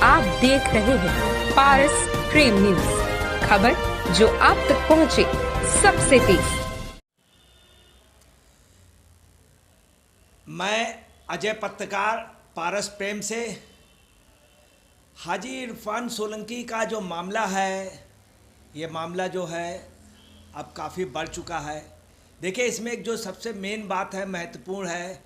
आप देख रहे हैं पारस प्रेम न्यूज, खबर जो आप तक पहुंचे सबसे तेज। मैं अजय पत्रकार पारस प्रेम से। हाजी इरफान सोलंकी का जो मामला है, ये मामला जो है अब काफ़ी बढ़ चुका है। देखिए, इसमें एक जो सबसे मेन बात है, महत्वपूर्ण है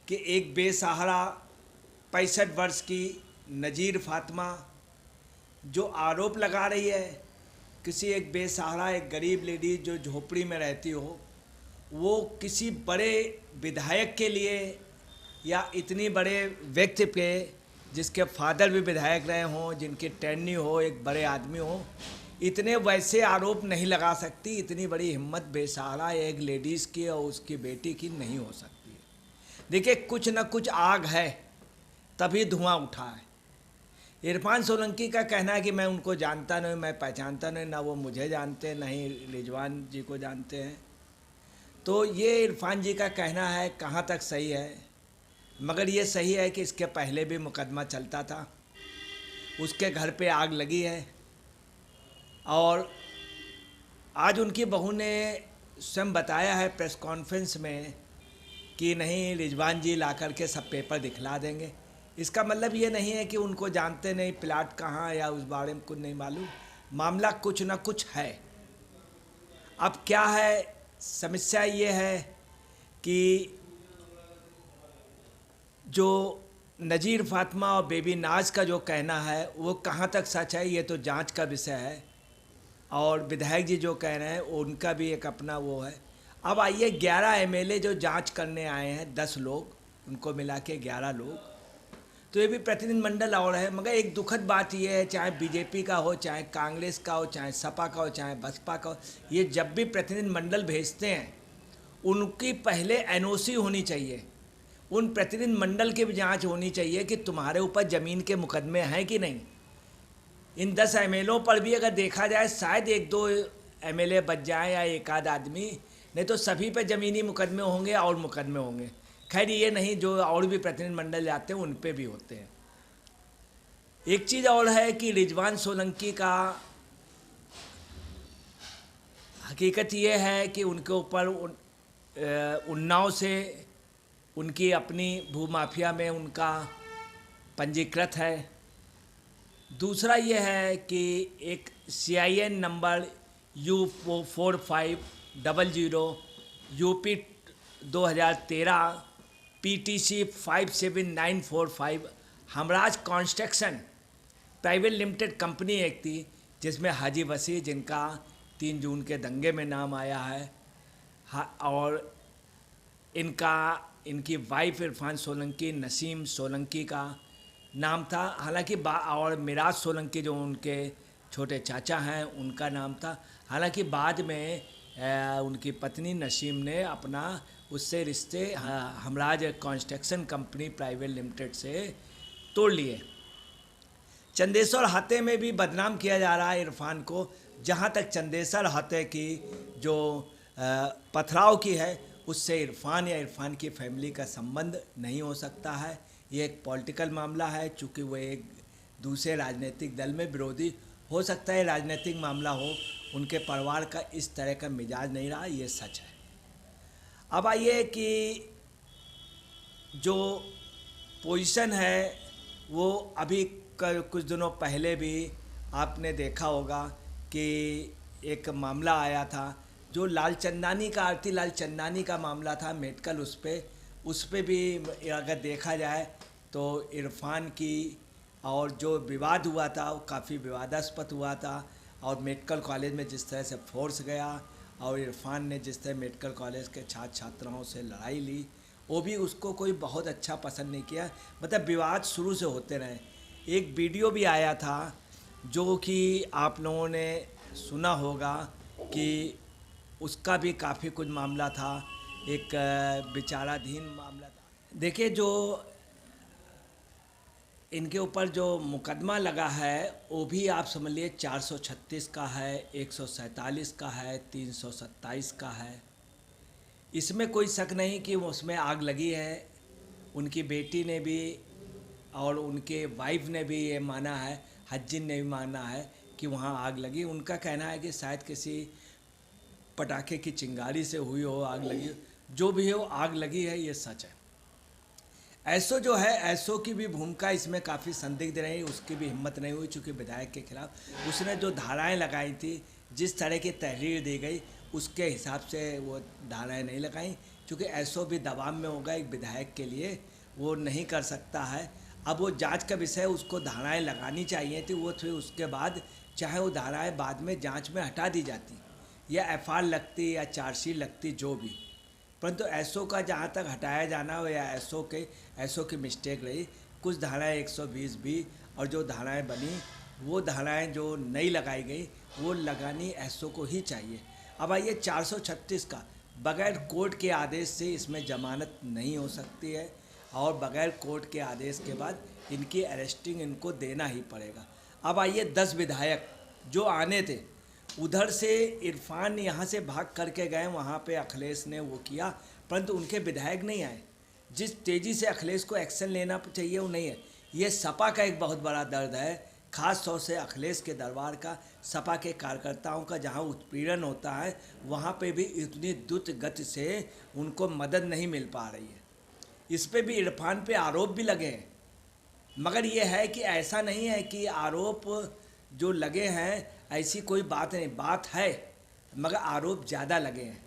कि एक बेसहारा 65 वर्ष की नज़ीर फातिमा जो आरोप लगा रही है किसी एक बेसहारा, एक गरीब लेडी जो झोपड़ी में रहती हो, वो किसी बड़े विधायक के लिए या इतनी बड़े व्यक्ति पे जिसके फादर भी विधायक रहे हों, जिनकी टैनी हो, एक बड़े आदमी हो, इतने वैसे आरोप नहीं लगा सकती। इतनी बड़ी हिम्मत बेसहारा एक लेडीज़ की और उसकी बेटी की नहीं हो सकती है। देखिए, कुछ न कुछ आग है तभी धुआं उठा है। इरफान सोलंकी का कहना है कि मैं उनको जानता नहीं, मैं पहचानता नहीं, ना वो मुझे जानते, ना ही रिजवान जी को जानते हैं। तो ये इरफान जी का कहना है, कहाँ तक सही है? मगर ये सही है कि इसके पहले भी मुकदमा चलता था, उसके घर पे आग लगी है और आज उनकी बहू ने स्वयं बताया है प्रेस कॉन्फ्रेंस में कि नहीं, रिजवान जी ला करके सब पेपर दिखला देंगे। इसका मतलब ये नहीं है कि उनको जानते नहीं, प्लाट कहाँ या उस बारे में कुछ नहीं मालूम। मामला कुछ ना कुछ है। अब क्या है, समस्या ये है कि जो नज़ीर फातिमा और बेबी नाज का जो कहना है वो कहाँ तक सच है, ये तो जांच का विषय है। और विधायक जी जो कह रहे हैं उनका भी एक अपना वो है। अब आइए, 11 एमएलए जो जांच करने आए हैं, 10 लोग, उनको मिला के 11 लोग, तो ये भी प्रतिनिधिमंडल और है। मगर एक दुखद बात ये है, चाहे बीजेपी का हो, चाहे कांग्रेस का हो, चाहे सपा का हो, चाहे बसपा का हो, ये जब भी प्रतिनिधिमंडल भेजते हैं उनकी पहले एनओसी होनी चाहिए। उन प्रतिनिधिमंडल की भी जांच होनी चाहिए कि तुम्हारे ऊपर ज़मीन के मुकदमे हैं कि नहीं। इन 10 एमएलओ पर भी अगर देखा जाए, शायद 1-2 एमएलए बच जाए या एक आध आदमी, नहीं तो सभी पे ज़मीनी मुकदमे होंगे और मुकदमे होंगे। खैर, ये नहीं, जो और भी प्रतिनिधिमंडल जाते हैं उन पे भी होते हैं। एक चीज़ और है कि रिजवान सोलंकी का हकीकत ये है कि उनके ऊपर उन्नाव से उनकी अपनी भूमाफिया में उनका पंजीकृत है। दूसरा ये है कि एक CIN number U4500 UP 2013 PTC 57945 Hamraj construction private limited company एक थी, जिसमें हाजी वसी, जिनका 3 जून के दंगे में नाम आया है, और इनकी वाइफ इरफान सोलंकी, नसीम सोलंकी का नाम था। हालांकि और मिराज सोलंकी जो उनके छोटे चाचा हैं, उनका नाम था। हालांकि बाद में उनकी पत्नी नसीम ने अपना उससे रिश्ते Humraaz construction company private limited से तोड़ लिए। चंदेश्वर हत्या में भी बदनाम किया जा रहा है इरफान को। जहाँ तक चंदेश्वर हत्या की जो पथराव की है, उससे इरफान या इरफान की फैमिली का संबंध नहीं हो सकता है। ये एक पॉलिटिकल मामला है, चूँकि वो एक दूसरे राजनीतिक दल में विरोधी हो सकता है, राजनीतिक मामला हो। उनके परिवार का इस तरह का मिजाज नहीं रहा, ये सच है। अब आइए कि जो पोजीशन है वो अभी कुछ दिनों पहले भी आपने देखा होगा कि एक मामला आया था जो लालचंदानी का, आरती लालचंदानी का मामला था, मेडिकल। उस पे भी अगर देखा जाए तो इरफान की और जो विवाद हुआ था वो काफ़ी विवादास्पद हुआ था। और मेडिकल कॉलेज में जिस तरह से फोर्स गया और इरफान ने जिस तरह मेडिकल कॉलेज के छात्र छात्राओं से लड़ाई ली, वो भी उसको कोई बहुत अच्छा पसंद नहीं किया। मतलब विवाद शुरू से होते रहे। एक वीडियो भी आया था जो कि आप लोगों ने सुना होगा कि उसका भी काफ़ी कुछ मामला था, एक विचाराधीन मामला था। देखिए, जो इनके ऊपर जो मुकदमा लगा है वो भी आप समझ लिए 436 का है, 147 का है, 327 का है। इसमें कोई शक नहीं कि उसमें आग लगी है। उनकी बेटी ने भी और उनके वाइफ ने भी ये माना है, हज्जिन ने भी माना है कि वहाँ आग लगी। उनका कहना है कि शायद किसी पटाखे की चिंगारी से हुई हो आग लगी, जो भी हो आग लगी है, ये सच है। ऐसो जो है, ऐसो की भी भूमिका इसमें काफ़ी संदिग्ध रही, उसकी भी हिम्मत नहीं हुई, चूँकि विधायक के खिलाफ उसने जो धाराएं लगाई थी, जिस तरह की तहरीर दी गई उसके हिसाब से वो धाराएं नहीं लगाई, क्योंकि ऐसो भी दबाव में होगा एक विधायक के लिए, वो नहीं कर सकता है। अब वो जांच का विषय, उसको धाराएं लगानी चाहिए थी, वो फिर उसके बाद चाहे वो धाराएं बाद में जांच में हटा दी जाती या एफआईआर लगती या चार्जशीट लगती, जो भी, परंतु ऐसो का जहाँ तक हटाया जाना हो या ऐसो की मिस्टेक रही। कुछ धाराएं 120 भी और जो धाराएं बनी, वो धाराएं जो नई लगाई गई वो लगानी ऐसो को ही चाहिए। अब आइए 436 का, बगैर कोर्ट के आदेश से इसमें जमानत नहीं हो सकती है, और बगैर कोर्ट के आदेश के बाद इनकी अरेस्टिंग इनको देना ही पड़ेगा। अब आइए 10 विधायक जो आने थे, उधर से इरफान यहाँ से भाग करके गए, वहाँ पे अखिलेश ने वो किया, परंतु उनके विधायक नहीं आए। जिस तेज़ी से अखिलेश को एक्शन लेना चाहिए वो नहीं है। ये सपा का एक बहुत बड़ा दर्द है, ख़ास तौर से अखिलेश के दरबार का, सपा के कार्यकर्ताओं का जहाँ उत्पीड़न होता है, वहाँ पे भी इतनी द्रुत गति से उनको मदद नहीं मिल पा रही है। इस पे भी इरफान पे आरोप भी लगे हैं, मगर ये है कि ऐसा नहीं है कि आरोप जो लगे हैं ऐसी कोई बात नहीं, बात है मगर आरोप ज़्यादा लगे हैं।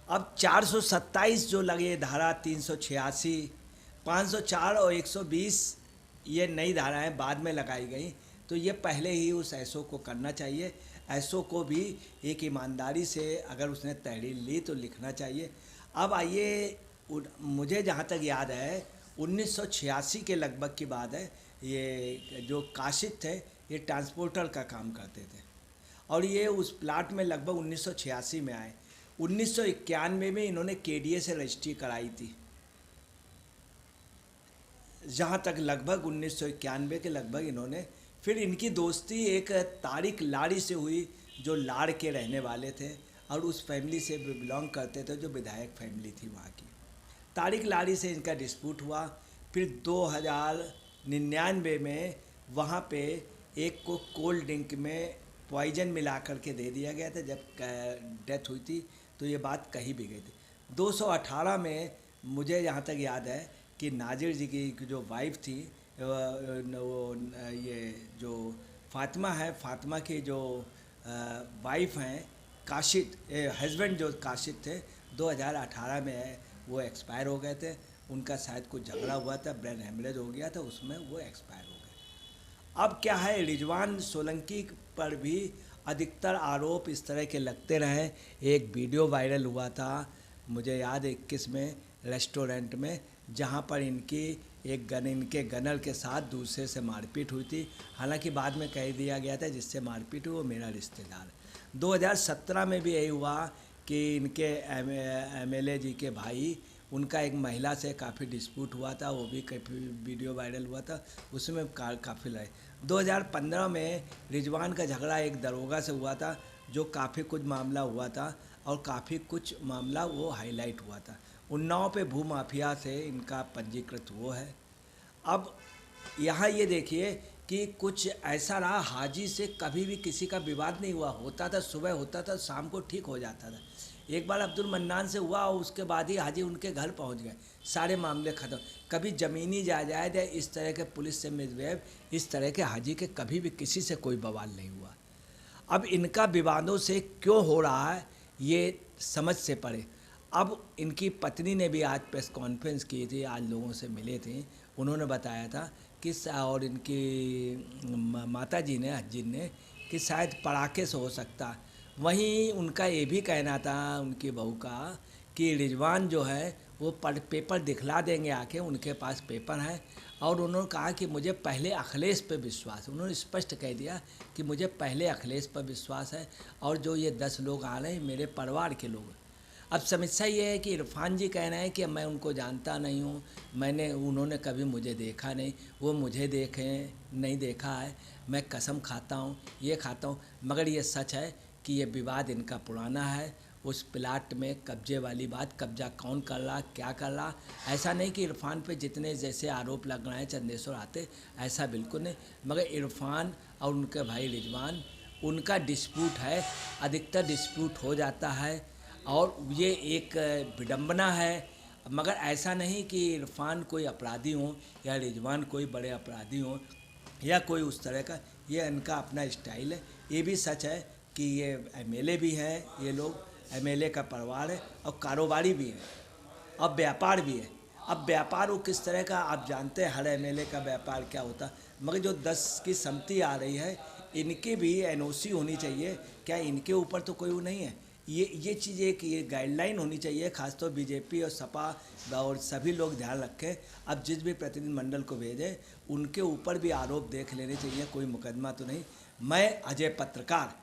अब 427 जो लगे धारा, 386, 504 और 120, ये नई धाराएं बाद में लगाई गई, तो ये पहले ही उस ऐसो को करना चाहिए। ऐसो को भी एक ईमानदारी से अगर उसने तहरीर ली तो लिखना चाहिए। अब आइए, मुझे जहाँ तक याद है 1986 के लगभग की बात है, ये जो काशिद थे ये ट्रांसपोर्टर का काम करते थे, और ये उस प्लाट में लगभग 1986 में आए। 1991 में इन्होंने केडीए से रजिस्ट्री कराई थी, जहाँ तक लगभग 1991 के लगभग इन्होंने। फिर इनकी दोस्ती एक तारिक लाड़ी से हुई, जो लाड़ के रहने वाले थे और उस फैमिली से बिलोंग करते थे, जो विधायक फैमिली थी वहाँ की। तारिक लाड़ी से इनका डिस्प्यूट हुआ। फिर 2099 में वहाँ पे एक को कोल्ड ड्रिंक में पॉइजन मिला करके दे दिया गया था, जब डेथ हुई थी तो ये बात कही भी गई थी। 218 में मुझे यहाँ तक याद है कि नाजिर जी की जो वाइफ थी, वो ये जो फातिमा है, फातिमा की जो वाइफ हैं काशिद, हस्बैंड जो काशिद थे, 2018 में वो एक्सपायर हो गए थे। उनका शायद कुछ झगड़ा हुआ था, ब्रेन हेमरेज हो गया था, उसमें वो एक्सपायर हो गए। अब क्या है, रिजवान सोलंकी पर भी अधिकतर आरोप इस तरह के लगते रहे। एक वीडियो वायरल हुआ था, मुझे याद 21 में, रेस्टोरेंट में, जहाँ पर इनके गनर के साथ दूसरे से मारपीट हुई थी। हालांकि बाद में कह दिया गया था जिससे मारपीट हुई वो मेरा रिश्तेदार है। 2017 में भी यही हुआ कि इनके एमएलए जी के भाई, उनका एक महिला से काफ़ी डिस्प्यूट हुआ था, वो भी काफ़ी वीडियो वायरल हुआ था, उसमें काफ़ी लड़ाई। 2015 में रिजवान का झगड़ा एक दरोगा से हुआ था, जो काफ़ी कुछ मामला हुआ था और काफ़ी कुछ मामला वो हाईलाइट हुआ था। उन्नाव पे भूमाफिया से इनका पंजीकृत वो है। अब यहाँ ये देखिए कि कुछ ऐसा रहा, हाजी से कभी भी किसी का विवाद नहीं हुआ, होता था सुबह होता था, शाम को ठीक हो जाता था। एक बार अब्दुल मन्नान से हुआ और उसके बाद ही हाजी उनके घर पहुंच गए, सारे मामले ख़त्म। कभी ज़मीनी जायदाद है, इस तरह के पुलिस से मिसबिहेव, इस तरह के हाजी के कभी भी किसी से कोई बवाल नहीं हुआ। अब इनका विवादों से क्यों हो रहा है ये समझ से परे। अब इनकी पत्नी ने भी आज प्रेस कॉन्फ्रेंस की थी, आज लोगों से मिले थे, उन्होंने बताया था कि, और इनकी माता जी ने, हज्जिन ने, कि शायद पड़ाके से हो सकता। वहीं उनका ये भी कहना था, उनकी बहू का, कि रिजवान जो है वो पेपर दिखला देंगे आके, उनके पास पेपर हैं। और उन्होंने कहा कि मुझे पहले अखिलेश पर विश्वास, उन्होंने स्पष्ट कह दिया कि मुझे पहले अखिलेश पर विश्वास है, और जो ये 10 लोग आ रहे हैं मेरे परिवार के लोग। अब समस्या ये है कि इरफान जी कह रहे हैं कि मैं उनको जानता नहीं हूँ, उन्होंने कभी मुझे देखा नहीं, वो मुझे नहीं देखा है, मैं कसम खाता हूँ, ये खाता हूँ। मगर ये सच है कि ये विवाद इनका पुराना है। उस प्लाट में कब्जे वाली बात, कब्जा कौन कर रहा, क्या कर रहा, ऐसा नहीं कि इरफान पे जितने जैसे आरोप लग रहे हैं चंदेश्वर आते, ऐसा बिल्कुल नहीं। मगर इरफान और उनके भाई रिजवान, उनका डिस्प्यूट है, अधिकतर डिस्प्यूट हो जाता है और ये एक विडंबना है। मगर ऐसा नहीं कि इरफान कोई अपराधी हो या रिजवान कोई बड़े अपराधी हो या कोई उस तरह का, ये इनका अपना स्टाइल है। ये भी सच है कि ये एमएलए भी है, ये लोग एमएलए का परिवार है और कारोबारी भी है और व्यापार भी है। अब व्यापार वो किस तरह का आप जानते हैं, हर एमएलए का व्यापार क्या होता। मगर जो 10 की सम्मति आ रही है, इनकी भी एनओसी होनी चाहिए। क्या इनके ऊपर तो कोई वो नहीं है? ये चीज़ एक ये गाइडलाइन होनी चाहिए, खासतौर बीजेपी और सपा और सभी लोग ध्यान रखें। अब जिस भी प्रतिनिधिमंडल को भेजें, उनके ऊपर भी आरोप देख लेने चाहिए, कोई मुकदमा तो नहीं। मैं अजय पत्रकार